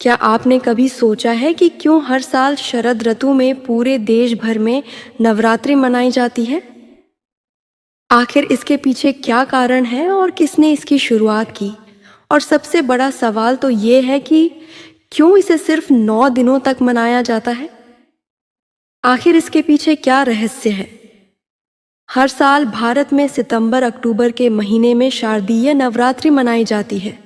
क्या आपने कभी सोचा है कि क्यों हर साल शरद ऋतु में पूरे देश भर में नवरात्रि मनाई जाती है? आखिर इसके पीछे क्या कारण है और किसने इसकी शुरुआत की? और सबसे बड़ा सवाल तो ये है कि क्यों इसे सिर्फ 9 दिनों तक मनाया जाता है? आखिर इसके पीछे क्या रहस्य है? हर साल भारत में सितंबर अक्टूबर के महीने में शारदीय नवरात्रि मनाई जाती है,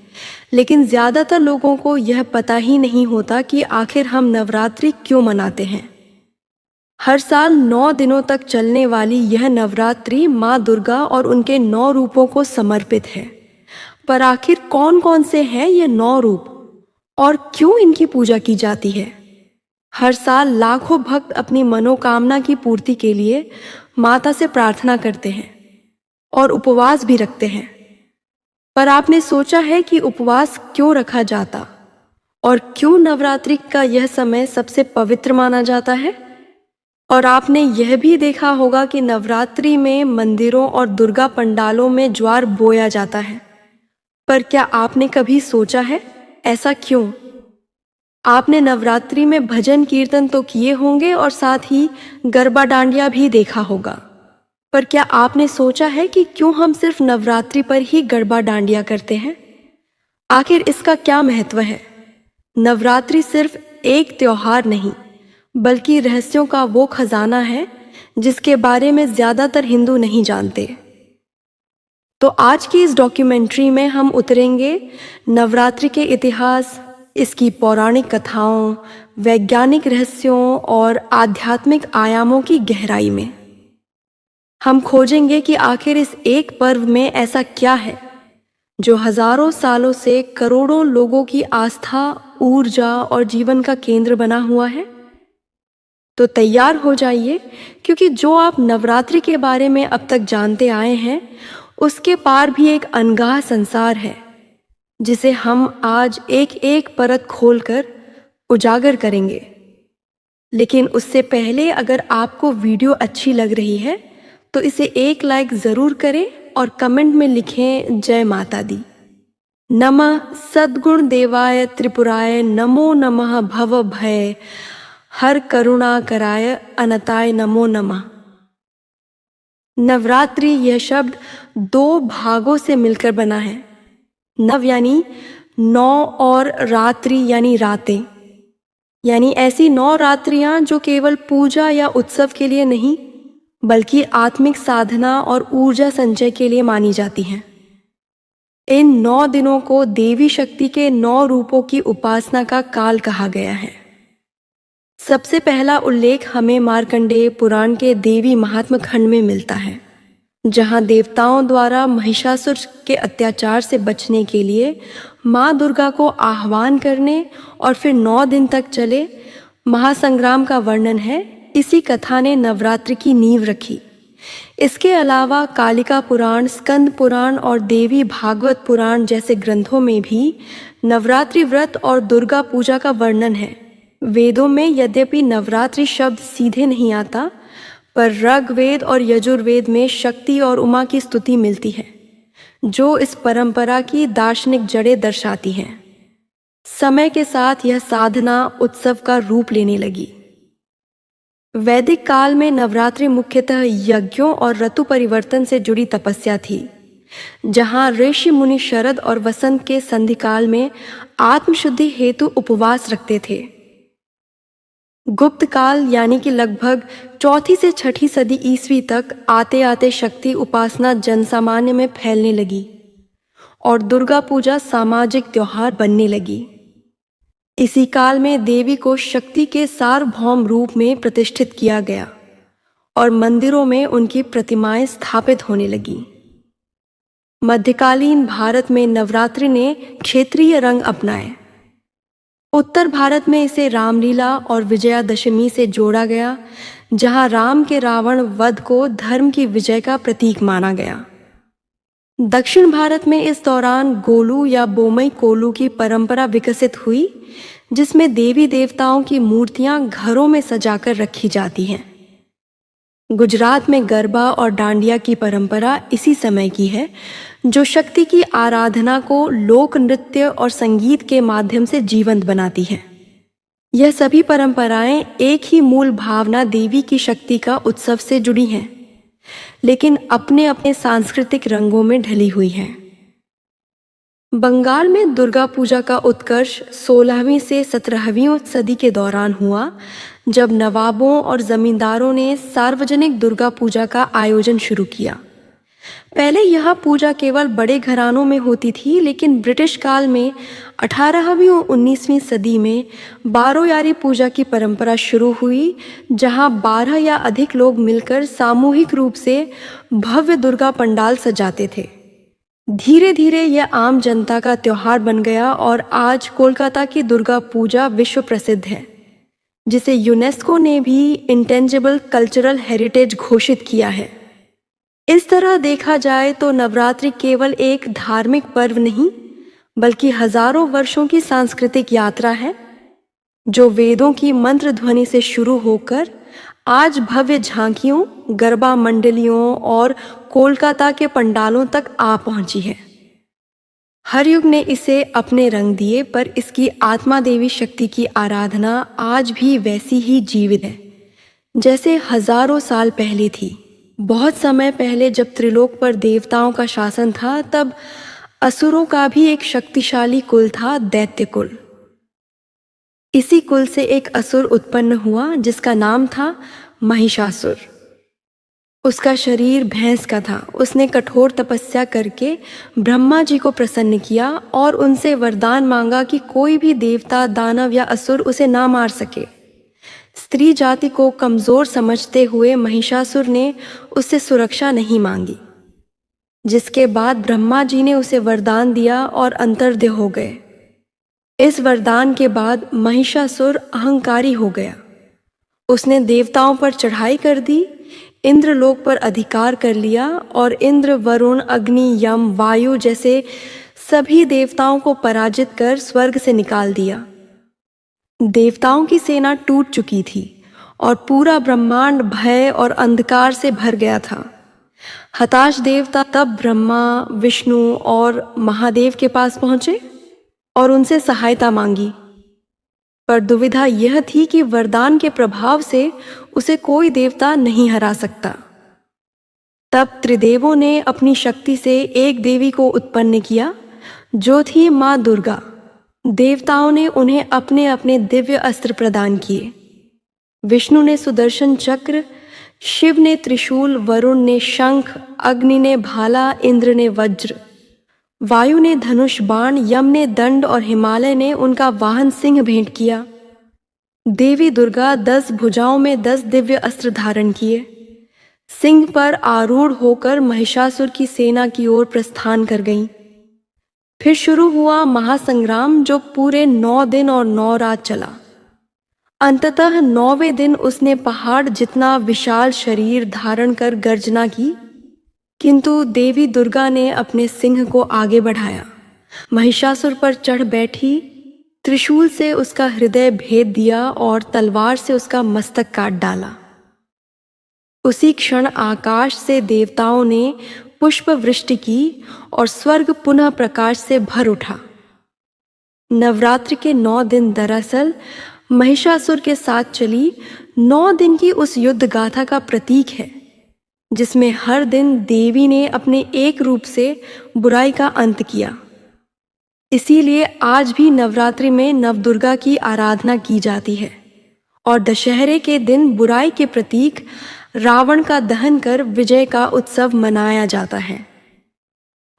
लेकिन ज़्यादातर लोगों को यह पता ही नहीं होता कि आखिर हम नवरात्रि क्यों मनाते हैं। हर साल 9 दिनों तक चलने वाली यह नवरात्रि माँ दुर्गा और उनके 9 रूपों को समर्पित है। पर आखिर कौन कौन से हैं ये 9 रूप और क्यों इनकी पूजा की जाती है? हर साल लाखों भक्त अपनी मनोकामना की पूर्ति के लिए माता से प्रार्थना करते हैं और उपवास भी रखते हैं। पर आपने सोचा है कि उपवास क्यों रखा जाता और क्यों नवरात्रि का यह समय सबसे पवित्र माना जाता है? और आपने यह भी देखा होगा कि नवरात्रि में मंदिरों और दुर्गा पंडालों में ज्वार बोया जाता है। पर क्या आपने कभी सोचा है ऐसा क्यों? आपने नवरात्रि में भजन कीर्तन तो किए होंगे और साथ ही गरबा डांडिया भी देखा होगा। पर क्या आपने सोचा है कि क्यों हम सिर्फ नवरात्रि पर ही गरबा डांडिया करते हैं? आखिर इसका क्या महत्व है? नवरात्रि सिर्फ एक त्योहार नहीं, बल्कि रहस्यों का वो खजाना है जिसके बारे में ज्यादातर हिंदू नहीं जानते। तो आज की इस डॉक्यूमेंट्री में हम उतरेंगे नवरात्रि के इतिहास, इसकी पौराणिक कथाओं, वैज्ञानिक रहस्यों और आध्यात्मिक आयामों की गहराई में। हम खोजेंगे कि आखिर इस एक पर्व में ऐसा क्या है जो हजारों सालों से करोड़ों लोगों की आस्था, ऊर्जा और जीवन का केंद्र बना हुआ है। तो तैयार हो जाइए, क्योंकि जो आप नवरात्रि के बारे में अब तक जानते आए हैं उसके पार भी एक अनगाह संसार है जिसे हम आज एक एक परत खोलकर उजागर करेंगे। लेकिन उससे पहले अगर आपको वीडियो अच्छी लग रही है तो इसे एक लाइक ज़रूर करें और कमेंट में लिखें जय माता दी। नमः सद्गुण देवाय त्रिपुराय नमो नमः भव भय हर करुणा कराय अनताय नमो नमः। नवरात्रि यह शब्द 2 भागों से मिलकर बना है। नव यानी 9 और रात्रि यानी रातें, यानी ऐसी 9 रात्रियां जो केवल पूजा या उत्सव के लिए नहीं बल्कि आत्मिक साधना और ऊर्जा संचय के लिए मानी जाती हैं। इन 9 दिनों को देवी शक्ति के 9 रूपों की उपासना का काल कहा गया है। सबसे पहला उल्लेख हमें मार्कंडेय पुराण के देवी महात्म्य खंड में मिलता है, जहां देवताओं द्वारा महिषासुर के अत्याचार से बचने के लिए माँ दुर्गा को आह्वान करने और फिर 9 दिन तक चले महासंग्राम का वर्णन है। इसी कथा ने नवरात्रि की नींव रखी। इसके अलावा कालिका पुराण, स्कंद पुराण और देवी भागवत पुराण जैसे ग्रंथों में भी नवरात्रि व्रत और दुर्गा पूजा का वर्णन है। वेदों में यद्यपि नवरात्रि शब्द सीधे नहीं आता, पर ऋग्वेद और यजुर्वेद में शक्ति और उमा की स्तुति मिलती है, जो इस परंपरा की दार्शनिक जड़ें दर्शाती हैं। समय के साथ यह साधना उत्सव का रूप लेने लगी। वैदिक काल में नवरात्रि मुख्यतः यज्ञों और ऋतु परिवर्तन से जुड़ी तपस्या थी, जहां ऋषि मुनि शरद और वसंत के संधिकाल में आत्मशुद्धि हेतु उपवास रखते थे। गुप्त काल यानी कि लगभग 4वीं से 6वीं सदी ईस्वी तक आते आते शक्ति उपासना जनसामान्य में फैलने लगी और दुर्गा पूजा सामाजिक त्योहार बनने लगी। इसी काल में देवी को शक्ति के सार्वभौम रूप में प्रतिष्ठित किया गया और मंदिरों में उनकी प्रतिमाएं स्थापित होने लगी। मध्यकालीन भारत में नवरात्रि ने क्षेत्रीय रंग अपनाए। उत्तर भारत में इसे रामलीला और विजयादशमी से जोड़ा गया, जहां राम के रावण वध को धर्म की विजय का प्रतीक माना गया। दक्षिण भारत में इस दौरान गोलू या बोमई कोलू की परंपरा विकसित हुई, जिसमें देवी देवताओं की मूर्तियां घरों में सजाकर रखी जाती हैं। गुजरात में गरबा और डांडिया की परंपरा इसी समय की है, जो शक्ति की आराधना को लोक नृत्य और संगीत के माध्यम से जीवंत बनाती है। यह सभी परंपराएं एक ही मूल भावना देवी की शक्ति का उत्सव से जुड़ी हैं, लेकिन अपने अपने सांस्कृतिक रंगों में ढली हुई हैं। बंगाल में दुर्गा पूजा का उत्कर्ष 16वीं से 17वीं सदी के दौरान हुआ, जब नवाबों और जमींदारों ने सार्वजनिक दुर्गा पूजा का आयोजन शुरू किया। पहले यह पूजा केवल बड़े घरानों में होती थी, लेकिन ब्रिटिश काल में 18वीं और 19वीं सदी में बारोयारी पूजा की परंपरा शुरू हुई, जहां 12 या अधिक लोग मिलकर सामूहिक रूप से भव्य दुर्गा पंडाल सजाते थे। धीरे धीरे यह आम जनता का त्योहार बन गया और आज कोलकाता की दुर्गा पूजा विश्व प्रसिद्ध है, जिसे यूनेस्को ने भी इंटेंजिबल कल्चरल हेरिटेज घोषित किया है। इस तरह देखा जाए तो नवरात्रि केवल एक धार्मिक पर्व नहीं, बल्कि हजारों वर्षों की सांस्कृतिक यात्रा है, जो वेदों की मंत्र ध्वनि से शुरू होकर आज भव्य झांकियों, गरबा मंडलियों और कोलकाता के पंडालों तक आ पहुंची है। हर युग ने इसे अपने रंग दिए, पर इसकी आत्मा देवी शक्ति की आराधना आज भी वैसी ही जीवित है जैसे हजारों साल पहले थी। बहुत समय पहले जब त्रिलोक पर देवताओं का शासन था, तब असुरों का भी एक शक्तिशाली कुल था, दैत्य कुल। इसी कुल से एक असुर उत्पन्न हुआ जिसका नाम था महिषासुर। उसका शरीर भैंस का था। उसने कठोर तपस्या करके ब्रह्मा जी को प्रसन्न किया और उनसे वरदान मांगा कि कोई भी देवता, दानव या असुर उसे ना मार सके। स्त्री जाति को कमजोर समझते हुए महिषासुर ने उससे सुरक्षा नहीं मांगी, जिसके बाद ब्रह्मा जी ने उसे वरदान दिया और अंतर्ध्य हो गए। इस वरदान के बाद महिषासुर अहंकारी हो गया। उसने देवताओं पर चढ़ाई कर दी, इंद्रलोक पर अधिकार कर लिया और इंद्र, वरुण, अग्नि, यम, वायु जैसे सभी देवताओं को पराजित कर स्वर्ग से निकाल दिया। देवताओं की सेना टूट चुकी थी और पूरा ब्रह्मांड भय और अंधकार से भर गया था। हताश देवता तब ब्रह्मा, विष्णु और महादेव के पास पहुंचे और उनसे सहायता मांगी, पर दुविधा यह थी कि वरदान के प्रभाव से उसे कोई देवता नहीं हरा सकता। तब त्रिदेवों ने अपनी शक्ति से एक देवी को उत्पन्न किया, जो थी माँ दुर्गा। देवताओं ने उन्हें अपने अपने दिव्य अस्त्र प्रदान किए। विष्णु ने सुदर्शन चक्र, शिव ने त्रिशूल, वरुण ने शंख, अग्नि ने भाला, इंद्र ने वज्र, वायु ने धनुष बाण, यम ने दंड और हिमालय ने उनका वाहन सिंह भेंट किया। देवी दुर्गा 10 भुजाओं में 10 दिव्य अस्त्र धारण किए। सिंह पर आरूढ़ होकर महिषासुर की सेना की ओर प्रस्थान कर गईं। फिर शुरू हुआ महासंग्राम, जो पूरे 9 दिन और 9 रात चला। अंततः 9वें दिन उसने पहाड़ जितना विशाल शरीर धारण कर गर्जना की, किंतु देवी दुर्गा ने अपने सिंह को आगे बढ़ाया, महिषासुर पर चढ़ बैठी, त्रिशूल से उसका हृदय भेद दिया और तलवार से उसका मस्तक काट डाला। उसी क्षण आकाश से देवताओं ने पुष्प वृष्टि की और स्वर्ग पुनः प्रकाश से भर उठा। नवरात्रि के 9 दिन दरअसल महिषासुर के साथ चली 9 दिन की उस युद्ध गाथा का प्रतीक है, जिसमें हर दिन देवी ने अपने एक रूप से बुराई का अंत किया। इसीलिए आज भी नवरात्रि में नवदुर्गा की आराधना की जाती है और दशहरे के दिन बुराई के प्रतीक रावण का दहन कर विजय का उत्सव मनाया जाता है।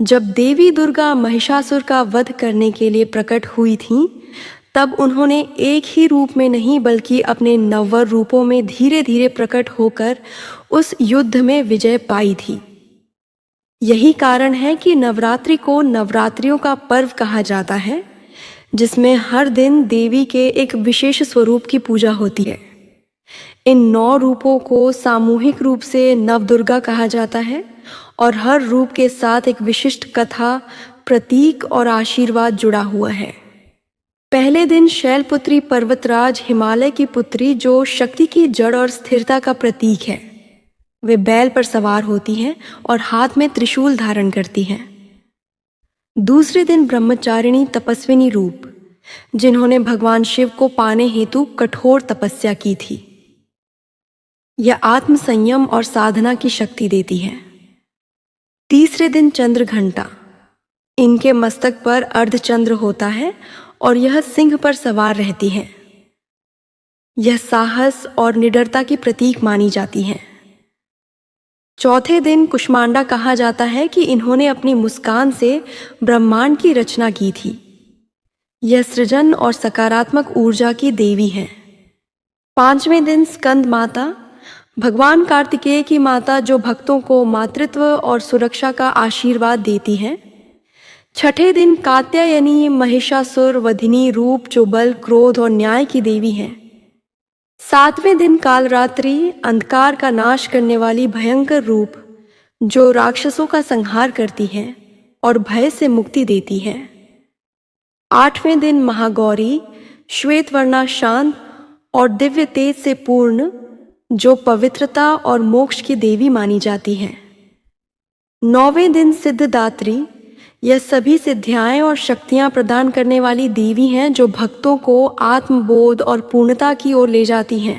जब देवी दुर्गा महिषासुर का वध करने के लिए प्रकट हुई थीं, तब उन्होंने एक ही रूप में नहीं बल्कि अपने 9 रूपों में धीरे धीरे प्रकट होकर उस युद्ध में विजय पाई थी। यही कारण है कि नवरात्रि को नवरात्रियों का पर्व कहा जाता है, जिसमें हर दिन देवी के एक विशेष स्वरूप की पूजा होती है। इन 9 रूपों को सामूहिक रूप से नवदुर्गा कहा जाता है और हर रूप के साथ एक विशिष्ट कथा, प्रतीक और आशीर्वाद जुड़ा हुआ है। पहले दिन शैलपुत्री पर्वतराज हिमालय की पुत्री, जो शक्ति की जड़ और स्थिरता का प्रतीक है। वे बैल पर सवार होती हैं और हाथ में त्रिशूल धारण करती हैं। दूसरे दिन ब्रह्मचारिणी तपस्विनी रूप, जिन्होंने भगवान शिव को पाने हेतु कठोर तपस्या की थी, यह आत्म संयम और साधना की शक्ति देती है। तीसरे दिन चंद्र घंटा, इनके मस्तक पर अर्धचंद्र होता है और यह सिंह पर सवार रहती हैं। यह साहस और निडरता की प्रतीक मानी जाती हैं। चौथे दिन कुष्मांडा कहा जाता है कि इन्होंने अपनी मुस्कान से ब्रह्मांड की रचना की थी। यह सृजन और सकारात्मक ऊर्जा की देवी है। पांचवें दिन स्कंद माता, भगवान कार्तिकेय की माता, जो भक्तों को मातृत्व और सुरक्षा का आशीर्वाद देती हैं। छठे दिन कात्यायनी महिषासुर वधिनी रूप, जो बल, क्रोध और न्याय की देवी हैं। सातवें दिन कालरात्रि, अंधकार का नाश करने वाली भयंकर रूप, जो राक्षसों का संहार करती है और भय से मुक्ति देती है। आठवें दिन महागौरी, श्वेत वर्णा, शांत और दिव्य तेज से पूर्ण, जो पवित्रता और मोक्ष की देवी मानी जाती है। नौवें दिन सिद्धदात्री, यह सभी सिद्धियाएं और शक्तियां प्रदान करने वाली देवी हैं, जो भक्तों को आत्मबोध और पूर्णता की ओर ले जाती हैं।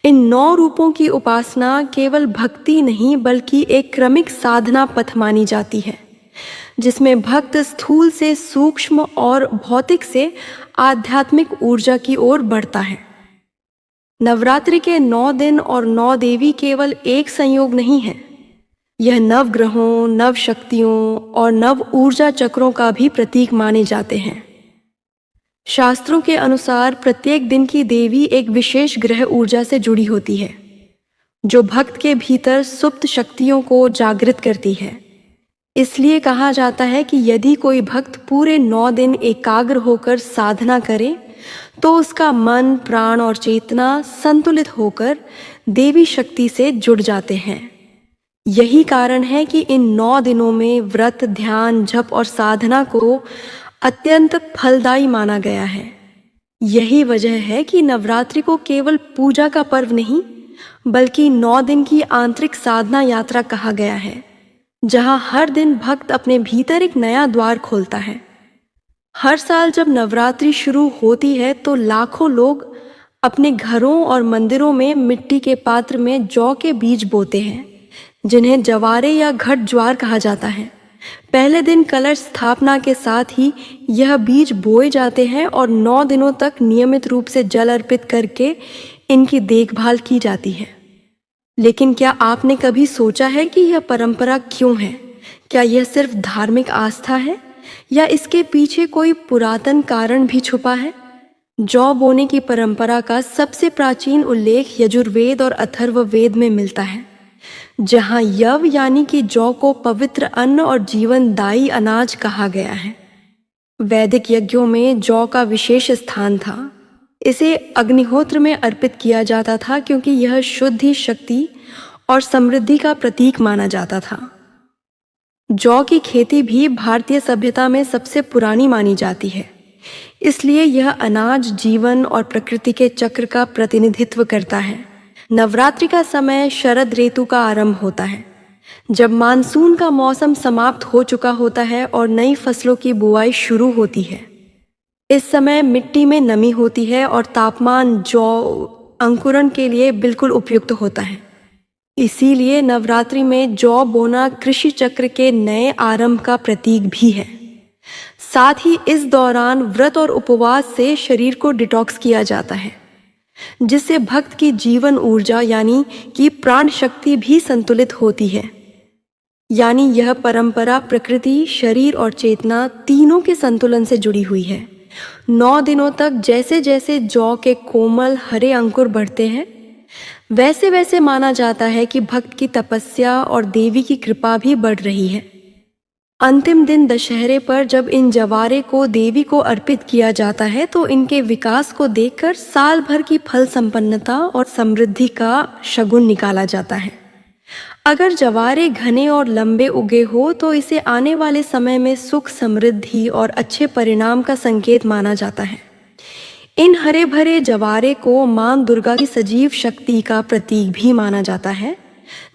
इन 9 रूपों की उपासना केवल भक्ति नहीं बल्कि एक क्रमिक साधना पथ मानी जाती है, जिसमें भक्त स्थूल से सूक्ष्म और भौतिक से आध्यात्मिक ऊर्जा की ओर बढ़ता है। नवरात्रि के 9 दिन और 9 देवी केवल एक संयोग नहीं है, यह नव ग्रहों, नव शक्तियों और नव ऊर्जा चक्रों का भी प्रतीक माने जाते हैं। शास्त्रों के अनुसार प्रत्येक दिन की देवी एक विशेष ग्रह ऊर्जा से जुड़ी होती है, जो भक्त के भीतर सुप्त शक्तियों को जागृत करती है। इसलिए कहा जाता है कि यदि कोई भक्त पूरे 9 दिन एकाग्र होकर साधना करे तो उसका मन, प्राण और चेतना संतुलित होकर देवी शक्ति से जुड़ जाते हैं। यही कारण है कि इन 9 दिनों में व्रत, ध्यान, जप और साधना को अत्यंत फलदायी माना गया है। यही वजह है कि नवरात्रि को केवल पूजा का पर्व नहीं बल्कि 9 दिन की आंतरिक साधना यात्रा कहा गया है, जहां हर दिन भक्त अपने भीतर एक नया द्वार खोलता है। हर साल जब नवरात्रि शुरू होती है तो लाखों लोग अपने घरों और मंदिरों में मिट्टी के पात्र में जौ के बीज बोते हैं, जिन्हें जवारे या घट ज्वार कहा जाता है। पहले दिन कलश स्थापना के साथ ही यह बीज बोए जाते हैं और 9 दिनों तक नियमित रूप से जल अर्पित करके इनकी देखभाल की जाती है। लेकिन क्या आपने कभी सोचा है कि यह परंपरा क्यों है? क्या यह सिर्फ धार्मिक आस्था है या इसके पीछे कोई पुरातन कारण भी छुपा है? जौ बोने की परंपरा का सबसे प्राचीन उल्लेख यजुर्वेद और अथर्ववेद में मिलता है, जहां यव यानी कि जौ को पवित्र अन्न और जीवनदायी अनाज कहा गया है। वैदिक यज्ञों में जौ का विशेष स्थान था। इसे अग्निहोत्र में अर्पित किया जाता था क्योंकि यह शुद्धि, शक्ति और समृद्धि का प्रतीक माना जाता था। जौ की खेती भी भारतीय सभ्यता में सबसे पुरानी मानी जाती है, इसलिए यह अनाज जीवन और प्रकृति के चक्र का प्रतिनिधित्व करता है। नवरात्रि का समय शरद ऋतु का आरंभ होता है, जब मानसून का मौसम समाप्त हो चुका होता है और नई फसलों की बुआई शुरू होती है। इस समय मिट्टी में नमी होती है और तापमान जौ अंकुरण के लिए बिल्कुल उपयुक्त होता है। इसीलिए नवरात्रि में जौ बोना कृषि चक्र के नए आरंभ का प्रतीक भी है। साथ ही इस दौरान व्रत और उपवास से शरीर को डिटॉक्स किया जाता है, जिससे भक्त की जीवन ऊर्जा यानी कि प्राण शक्ति भी संतुलित होती है। यानी यह परंपरा प्रकृति, शरीर और चेतना तीनों के संतुलन से जुड़ी हुई है। 9 दिनों तक जैसे जैसे जौ के कोमल हरे अंकुर बढ़ते हैं, वैसे वैसे माना जाता है कि भक्त की तपस्या और देवी की कृपा भी बढ़ रही है। अंतिम दिन दशहरे पर जब इन जवारे को देवी को अर्पित किया जाता है तो इनके विकास को देखकर साल भर की फल संपन्नता और समृद्धि का शगुन निकाला जाता है। अगर जवारे घने और लंबे उगे हो तो इसे आने वाले समय में सुख, समृद्धि और अच्छे परिणाम का संकेत माना जाता है। इन हरे भरे जवारे को मां दुर्गा की सजीव शक्ति का प्रतीक भी माना जाता है,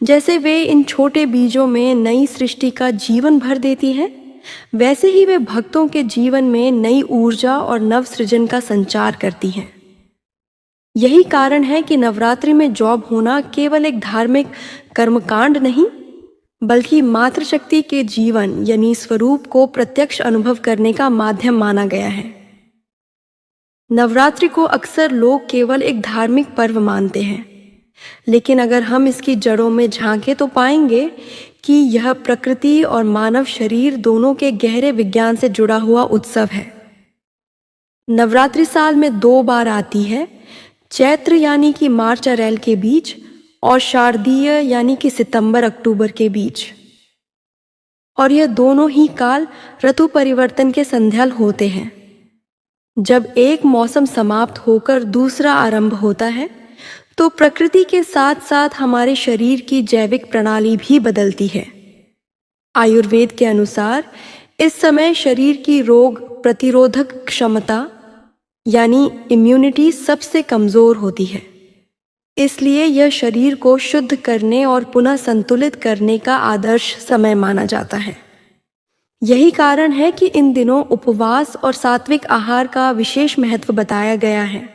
जैसे वे इन छोटे बीजों में नई सृष्टि का जीवन भर देती हैं, वैसे ही वे भक्तों के जीवन में नई ऊर्जा और नव सृजन का संचार करती हैं। यही कारण है कि नवरात्रि में जॉब होना केवल एक धार्मिक कर्मकांड नहीं, बल्कि मातृशक्ति के जीवन यानी स्वरूप को प्रत्यक्ष अनुभव करने का माध्यम माना गया है। नवरात्रि को अक्सर लोग केवल एक धार्मिक पर्व मानते हैं, लेकिन अगर हम इसकी जड़ों में झांकें तो पाएंगे कि यह प्रकृति और मानव शरीर दोनों के गहरे विज्ञान से जुड़ा हुआ उत्सव है। नवरात्रि साल में 2 बार आती है, चैत्र यानी कि मार्च अप्रैल के बीच और शारदीय यानी कि सितंबर अक्टूबर के बीच। और यह दोनों ही काल ऋतु परिवर्तन के संध्याल होते हैं। जब एक मौसम समाप्त होकर दूसरा आरंभ होता है तो प्रकृति के साथ साथ हमारे शरीर की जैविक प्रणाली भी बदलती है। आयुर्वेद के अनुसार इस समय शरीर की रोग प्रतिरोधक क्षमता यानी इम्यूनिटी सबसे कमजोर होती है। इसलिए यह शरीर को शुद्ध करने और पुनः संतुलित करने का आदर्श समय माना जाता है। यही कारण है कि इन दिनों उपवास और सात्विक आहार का विशेष महत्व बताया गया है।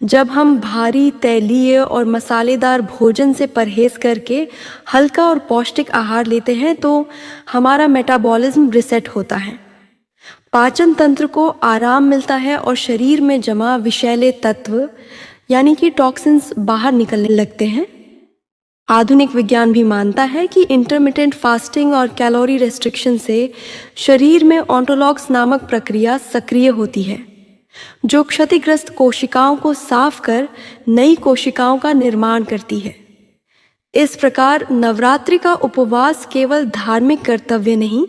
जब हम भारी तैलीय और मसालेदार भोजन से परहेज करके हल्का और पौष्टिक आहार लेते हैं तो हमारा मेटाबॉलिज्म रिसेट होता है, पाचन तंत्र को आराम मिलता है और शरीर में जमा विषैले तत्व यानी कि टॉक्सिन्स बाहर निकलने लगते हैं। आधुनिक विज्ञान भी मानता है कि इंटरमिटेंट फास्टिंग और कैलोरी रेस्ट्रिक्शन से शरीर में ऑटोलॉग्स नामक प्रक्रिया सक्रिय होती है, जो क्षतिग्रस्त कोशिकाओं को साफ कर नई कोशिकाओं का निर्माण करती है। इस प्रकार नवरात्रि का उपवास केवल धार्मिक कर्तव्य नहीं,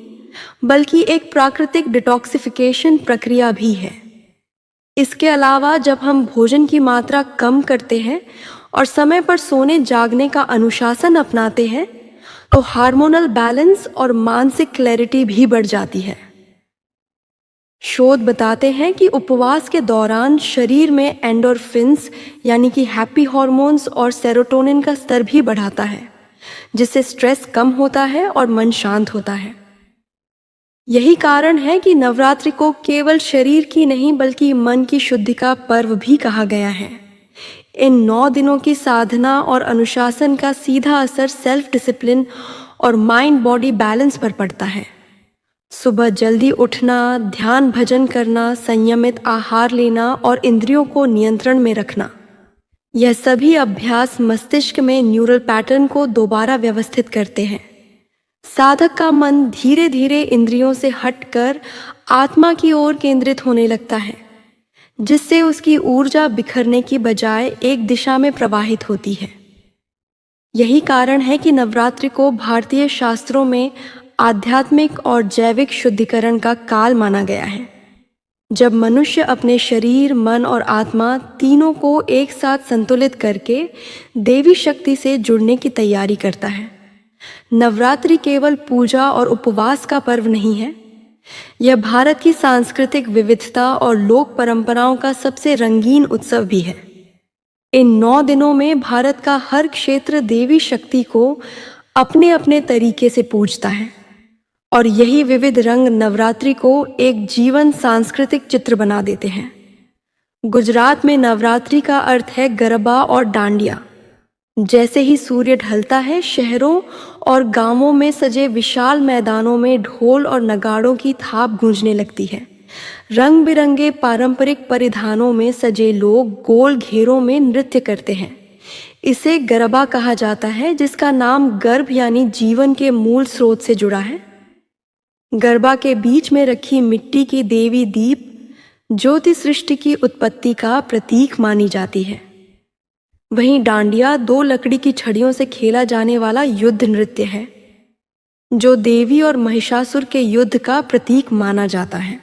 बल्कि एक प्राकृतिक डिटॉक्सिफिकेशन प्रक्रिया भी है। इसके अलावा जब हम भोजन की मात्रा कम करते हैं और समय पर सोने जागने का अनुशासन अपनाते हैं तो हार्मोनल बैलेंस और मानसिक क्लैरिटी भी बढ़ जाती है। शोध बताते हैं कि उपवास के दौरान शरीर में एंडोर्फिन्स यानी कि हैप्पी हार्मोन्स और सेरोटोनिन का स्तर भी बढ़ाता है, जिससे स्ट्रेस कम होता है और मन शांत होता है। यही कारण है कि नवरात्रि को केवल शरीर की नहीं बल्कि मन की शुद्धि का पर्व भी कहा गया है। इन 9 दिनों की साधना और अनुशासन का सीधा असर सेल्फ डिसिप्लिन और माइंड बॉडी बैलेंस पर पड़ता है। सुबह जल्दी उठना, ध्यान भजन करना, संयमित आहार लेना और इंद्रियों को नियंत्रण में रखना, यह सभी अभ्यास मस्तिष्क में न्यूरल पैटर्न को दोबारा व्यवस्थित करते हैं। साधक का मन धीरे धीरे इंद्रियों से हटकर आत्मा की ओर केंद्रित होने लगता है, जिससे उसकी ऊर्जा बिखरने की बजाय एक दिशा में प्रवाहित होती है। यही कारण है कि नवरात्रि को भारतीय शास्त्रों में आध्यात्मिक और जैविक शुद्धिकरण का काल माना गया है, जब मनुष्य अपने शरीर, मन और आत्मा तीनों को एक साथ संतुलित करके देवी शक्ति से जुड़ने की तैयारी करता है। नवरात्रि केवल पूजा और उपवास का पर्व नहीं है, यह भारत की सांस्कृतिक विविधता और लोक परंपराओं का सबसे रंगीन उत्सव भी है। इन 9 दिनों में भारत का हर क्षेत्र देवी शक्ति को अपने अपने तरीके से पूजता है और यही विविध रंग नवरात्रि को एक जीवन सांस्कृतिक चित्र बना देते हैं। गुजरात में नवरात्रि का अर्थ है गरबा और डांडिया। जैसे ही सूर्य ढलता है, शहरों और गांवों में सजे विशाल मैदानों में ढोल और नगाड़ों की थाप गूंजने लगती है। रंग बिरंगे पारंपरिक परिधानों में सजे लोग गोल घेरों में नृत्य करते हैं। इसे गरबा कहा जाता है, जिसका नाम गर्भ यानी जीवन के मूल स्रोत से जुड़ा है। गरबा के बीच में रखी मिट्टी की देवी दीप ज्योति सृष्टि की उत्पत्ति का प्रतीक मानी जाती है। वहीं डांडिया 2 लकड़ी की छड़ियों से खेला जाने वाला युद्ध नृत्य है, जो देवी और महिषासुर के युद्ध का प्रतीक माना जाता है।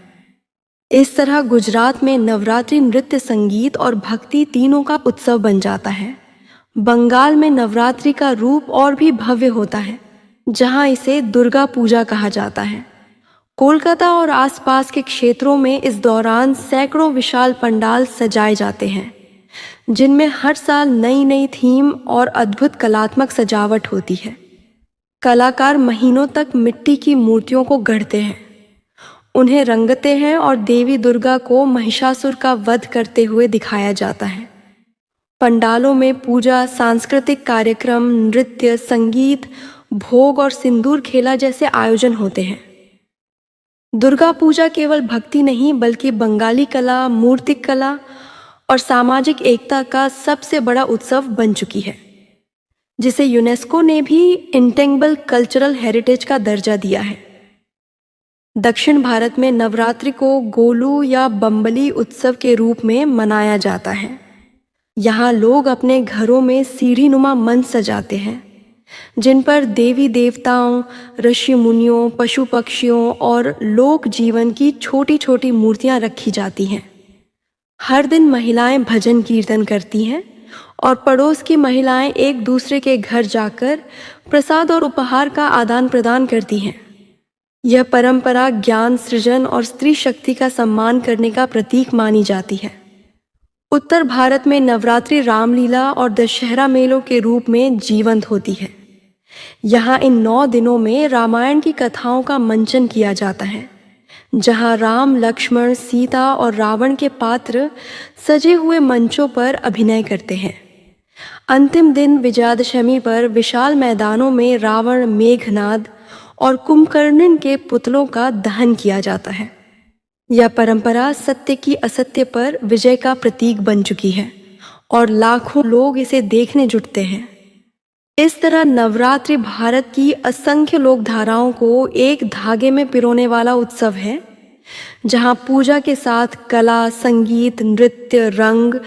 इस तरह गुजरात में नवरात्रि नृत्य, संगीत और भक्ति तीनों का उत्सव बन जाता है। बंगाल में नवरात्रि का रूप और भी भव्य होता है, जहां इसे दुर्गा पूजा कहा जाता है। कोलकाता और आसपास के क्षेत्रों में इस दौरान सैकड़ों विशाल पंडाल सजाए जाते हैं, जिनमें हर साल नई नई थीम और अद्भुत कलात्मक सजावट होती है। कलाकार महीनों तक मिट्टी की मूर्तियों को गढ़ते हैं, उन्हें रंगते हैं और देवी दुर्गा को महिषासुर का वध करते हुए दिखाया जाता है। पंडालों में पूजा, सांस्कृतिक कार्यक्रम, नृत्य, संगीत, भोग और सिंदूर खेला जैसे आयोजन होते हैं। दुर्गा पूजा केवल भक्ति नहीं बल्कि बंगाली कला, मूर्तिक कला और सामाजिक एकता का सबसे बड़ा उत्सव बन चुकी है, जिसे यूनेस्को ने भी इंटेंगिबल कल्चरल हेरिटेज का दर्जा दिया है। दक्षिण भारत में नवरात्रि को गोलू या बम्बली उत्सव के रूप में मनाया जाता है। यहाँ लोग अपने घरों में सीढ़ीनुमा मंच सजाते हैं, जिन पर देवी देवताओं, ऋषि मुनियों, पशु पक्षियों और लोक जीवन की छोटी छोटी मूर्तियाँ रखी जाती हैं। हर दिन महिलाएं भजन कीर्तन करती हैं और पड़ोस की महिलाएं एक दूसरे के घर जाकर प्रसाद और उपहार का आदान प्रदान करती हैं। यह परंपरा ज्ञान सृजन और स्त्री शक्ति का सम्मान करने का प्रतीक मानी जाती है। उत्तर भारत में नवरात्रि रामलीला और दशहरा मेलों के रूप में जीवंत होती है। यहाँ इन 9 दिनों में रामायण की कथाओं का मंचन किया जाता है, जहाँ राम, लक्ष्मण, सीता और रावण के पात्र सजे हुए मंचों पर अभिनय करते हैं। अंतिम दिन विजयादशमी पर विशाल मैदानों में रावण, मेघनाद और कुंभकर्ण के पुतलों का दहन किया जाता है। यह परंपरा सत्य की असत्य पर विजय का प्रतीक बन चुकी है और लाखों लोग इसे देखने जुटते हैं। इस तरह नवरात्रि भारत की असंख्य लोक धाराओं को एक धागे में पिरोने वाला उत्सव है, जहां पूजा के साथ कला, संगीत, नृत्य, रंग,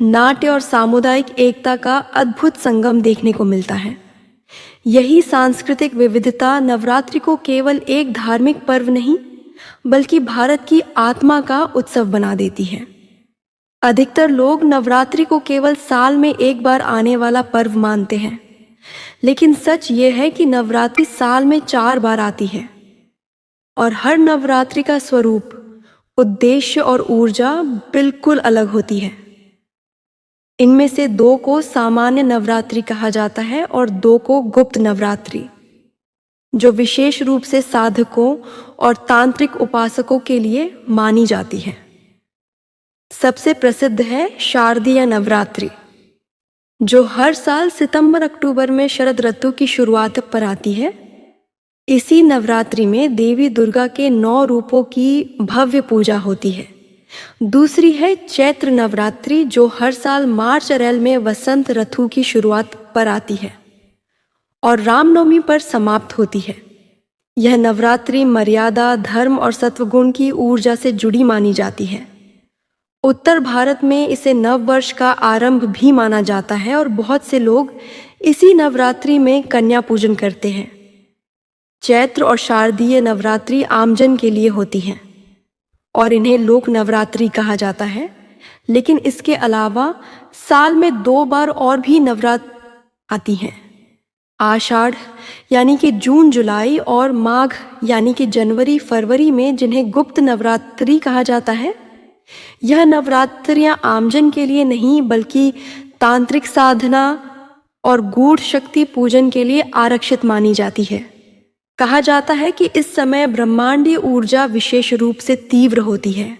नाट्य और सामुदायिक एकता का अद्भुत संगम देखने को मिलता है। यही सांस्कृतिक विविधता नवरात्रि को केवल एक धार्मिक पर्व नहीं बल्कि भारत की आत्मा का उत्सव बना देती है। अधिकतर लोग नवरात्रि को केवल साल में एक बार आने वाला पर्व मानते हैं, लेकिन सच ये है कि नवरात्रि साल में 4 बार आती है और हर नवरात्रि का स्वरूप, उद्देश्य और ऊर्जा बिल्कुल अलग होती है। इनमें से 2 को सामान्य नवरात्रि कहा जाता है और 2 को गुप्त नवरात्रि, जो विशेष रूप से साधकों और तांत्रिक उपासकों के लिए मानी जाती है। सबसे प्रसिद्ध है शारदीय नवरात्रि, जो हर साल सितंबर-अक्टूबर में शरद ऋतु की शुरुआत पर आती है। इसी नवरात्रि में देवी दुर्गा के 9 रूपों की भव्य पूजा होती है। दूसरी है चैत्र नवरात्रि, जो हर साल मार्च-अप्रैल में वसंत ऋतु की शुरुआत पर आती है और रामनवमी पर समाप्त होती है। यह नवरात्रि मर्यादा, धर्म और सत्वगुण की ऊर्जा से जुड़ी मानी जाती है। उत्तर भारत में इसे नववर्ष का आरंभ भी माना जाता है और बहुत से लोग इसी नवरात्रि में कन्या पूजन करते हैं। चैत्र और शारदीय नवरात्रि आमजन के लिए होती हैं और इन्हें लोक नवरात्रि कहा जाता है, लेकिन इसके अलावा साल में 2 बार और भी नवरात्र आती हैं। आषाढ़ यानी कि जून जुलाई और माघ यानी कि जनवरी फरवरी में, जिन्हें गुप्त नवरात्रि कहा जाता है। यह नवरात्रियां आमजन के लिए नहीं बल्कि तांत्रिक साधना और गूढ़ शक्ति पूजन के लिए आरक्षित मानी जाती है। कहा जाता है कि इस समय ब्रह्मांडीय ऊर्जा विशेष रूप से तीव्र होती है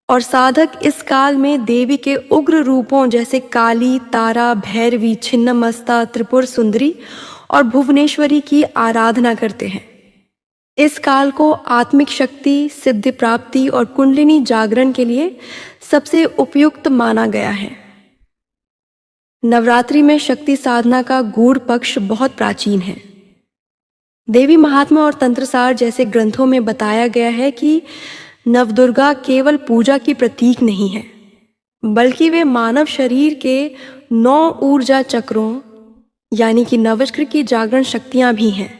और साधक इस काल में देवी के उग्र रूपों जैसे काली, तारा, भैरवी, छिन्नमस्ता, त्रिपुर सुंदरी और भुवनेश्वरी की आराधना करते हैं। इस काल को आत्मिक शक्ति, सिद्धि प्राप्ति और कुंडलिनी जागरण के लिए सबसे उपयुक्त माना गया है। नवरात्रि में शक्ति साधना का गूढ़ पक्ष बहुत प्राचीन है। देवी महात्मा और तंत्रसार जैसे ग्रंथों में बताया गया है कि नवदुर्गा केवल पूजा की प्रतीक नहीं है, बल्कि वे मानव शरीर के 9 ऊर्जा चक्रों यानी कि नवचक्र की जागरण शक्तियां भी हैं।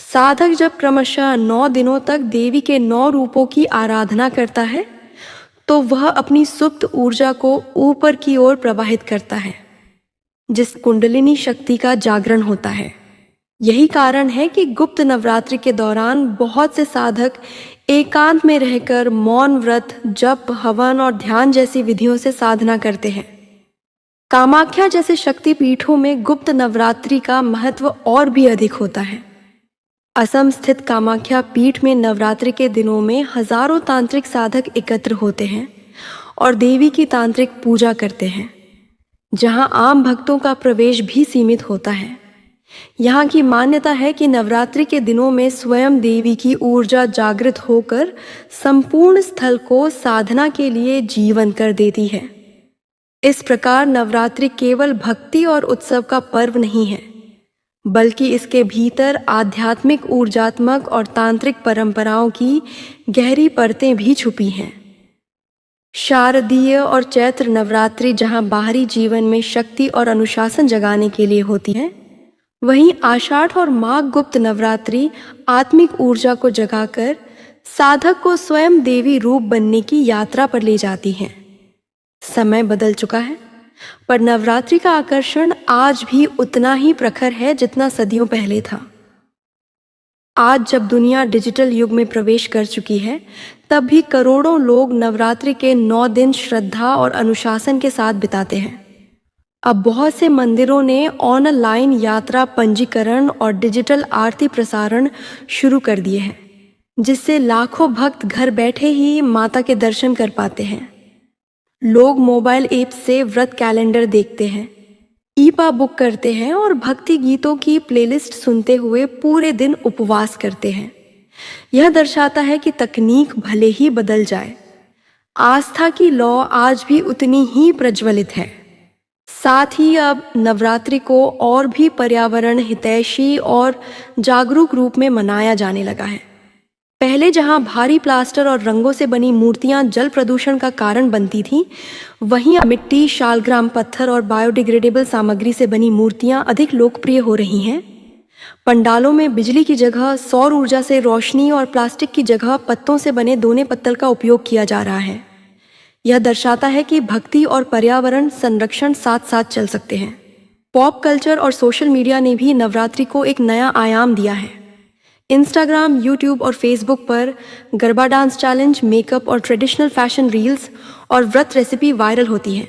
साधक जब क्रमशः 9 दिनों तक देवी के 9 रूपों की आराधना करता है, तो वह अपनी सुप्त ऊर्जा को ऊपर की ओर प्रवाहित करता है, जिस कुंडलिनी शक्ति का जागरण होता है। यही कारण है कि गुप्त नवरात्रि के दौरान बहुत से साधक एकांत में रहकर मौन व्रत, जप, हवन और ध्यान जैसी विधियों से साधना करते हैं। कामाख्या जैसे शक्तिपीठों में गुप्त नवरात्रि का महत्व और भी अधिक होता है। असम स्थित कामाख्या पीठ में नवरात्रि के दिनों में हजारों तांत्रिक साधक एकत्र होते हैं और देवी की तांत्रिक पूजा करते हैं, जहां आम भक्तों का प्रवेश भी सीमित होता है। यहाँ की मान्यता है कि नवरात्रि के दिनों में स्वयं देवी की ऊर्जा जागृत होकर संपूर्ण स्थल को साधना के लिए जीवंत कर देती है। इस प्रकार नवरात्रि केवल भक्ति और उत्सव का पर्व नहीं है, बल्कि इसके भीतर आध्यात्मिक, ऊर्जात्मक और तांत्रिक परंपराओं की गहरी परतें भी छुपी हैं। शारदीय और चैत्र नवरात्रि जहाँ बाहरी जीवन में शक्ति और अनुशासन जगाने के लिए होती है, वहीं आषाढ़ और माघ गुप्त नवरात्रि आत्मिक ऊर्जा को जगाकर साधक को स्वयं देवी रूप बनने की यात्रा पर ले जाती हैं। समय बदल चुका है, पर नवरात्रि का आकर्षण आज भी उतना ही प्रखर है जितना सदियों पहले था। आज जब दुनिया डिजिटल युग में प्रवेश कर चुकी है, तब भी करोड़ों लोग नवरात्रि के 9 दिन श्रद्धा और अनुशासन के साथ बिताते हैं। अब बहुत से मंदिरों ने ऑनलाइन यात्रा पंजीकरण और डिजिटल आरती प्रसारण शुरू कर दिए हैं, जिससे लाखों भक्त घर बैठे ही माता के दर्शन कर पाते हैं। लोग मोबाइल ऐप से व्रत कैलेंडर देखते हैं, ई-पा बुक करते हैं और भक्ति गीतों की प्लेलिस्ट सुनते हुए पूरे दिन उपवास करते हैं। यह दर्शाता है कि तकनीक भले ही बदल जाए, आस्था की लौ आज भी उतनी ही प्रज्वलित है। साथ ही अब नवरात्रि को और भी पर्यावरण हितैषी और जागरूक रूप में मनाया जाने लगा है। पहले जहां भारी प्लास्टर और रंगों से बनी मूर्तियां जल प्रदूषण का कारण बनती थीं, वहीं मिट्टी, शालग्राम पत्थर और बायोडिग्रेडेबल सामग्री से बनी मूर्तियां अधिक लोकप्रिय हो रही हैं। पंडालों में बिजली की जगह सौर ऊर्जा से रोशनी और प्लास्टिक की जगह पत्तों से बने दोने पत्तल का उपयोग किया जा रहा है। यह दर्शाता है कि भक्ति और पर्यावरण संरक्षण साथ साथ चल सकते हैं। पॉप कल्चर और सोशल मीडिया ने भी नवरात्रि को एक नया आयाम दिया है। इंस्टाग्राम, यूट्यूब और फेसबुक पर गरबा डांस चैलेंज, मेकअप और ट्रेडिशनल फैशन रील्स और व्रत रेसिपी वायरल होती हैं।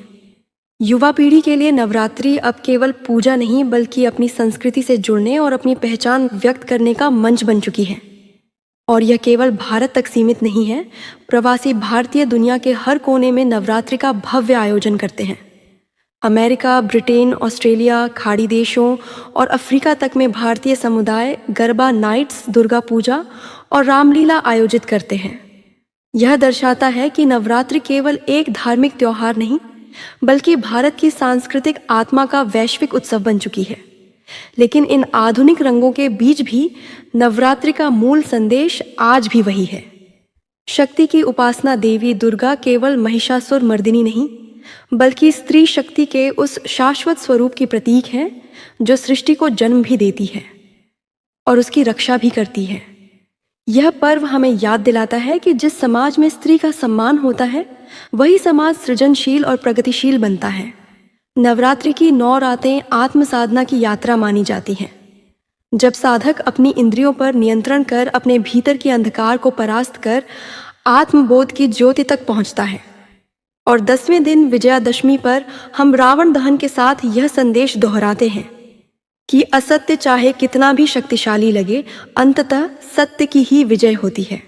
युवा पीढ़ी के लिए नवरात्रि अब केवल पूजा नहीं, बल्कि अपनी संस्कृति से जुड़ने और अपनी पहचान व्यक्त करने का मंच बन चुकी है। और यह केवल भारत तक सीमित नहीं है। प्रवासी भारतीय दुनिया के हर कोने में नवरात्रि का भव्य आयोजन करते हैं। अमेरिका, ब्रिटेन, ऑस्ट्रेलिया, खाड़ी देशों और अफ्रीका तक में भारतीय समुदाय गरबा नाइट्स, दुर्गा पूजा और रामलीला आयोजित करते हैं। यह दर्शाता है कि नवरात्रि केवल एक धार्मिक त्योहार नहीं, बल्कि भारत की सांस्कृतिक आत्मा का वैश्विक उत्सव बन चुकी है। लेकिन इन आधुनिक रंगों के बीच भी नवरात्रि का मूल संदेश आज भी वही है। शक्ति की उपासना देवी दुर्गा केवल महिषासुर मर्दिनी नहीं, बल्कि स्त्री शक्ति के उस शाश्वत स्वरूप की प्रतीक है, जो सृष्टि को जन्म भी देती है और उसकी रक्षा भी करती है। यह पर्व हमें याद दिलाता है कि जिस समाज में स्त्री का सम्मान होता है, वही समाज सृजनशील और प्रगतिशील बनता है। नवरात्रि की 9 रातें आत्म साधना की यात्रा मानी जाती हैं, जब साधक अपनी इंद्रियों पर नियंत्रण कर अपने भीतर के अंधकार को परास्त कर आत्मबोध की ज्योति तक पहुंचता है। और 10वें दिन विजयादशमी पर हम रावण दहन के साथ यह संदेश दोहराते हैं कि असत्य चाहे कितना भी शक्तिशाली लगे, अंततः सत्य की ही विजय होती है।